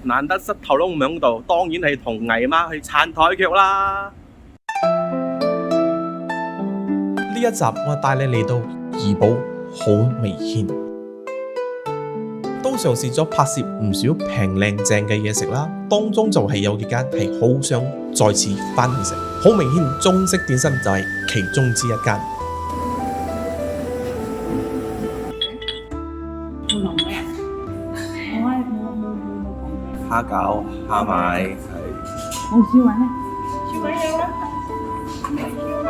難得膝頭窿唔響度，當然係同姨媽去撐台腳啦。呢一集我帶你嚟到怡保好味軒，都嘗試咗拍攝唔少平靚正嘅嘢食啦，當中就係有幾間係好想再次翻去食，好味軒中式點心就係其中之一間。蝦餃、蝦米冇燒賣咩？燒賣有啊，燒賣。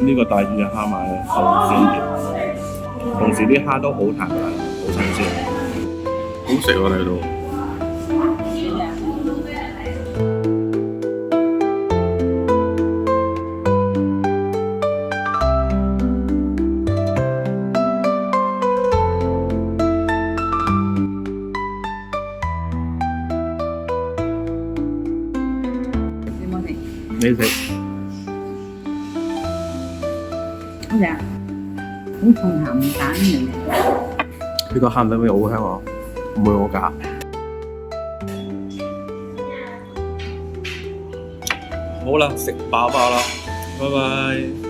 呢個大魚嘅蝦米咧，好鮮甜，同時啲蝦都好彈牙，好新鮮，好食喎睇到。你食？好食啊！好重鹹蛋嚟嘅。呢個蝦米味好香喎，唔會好假。好啦，食飽飽啦，拜拜。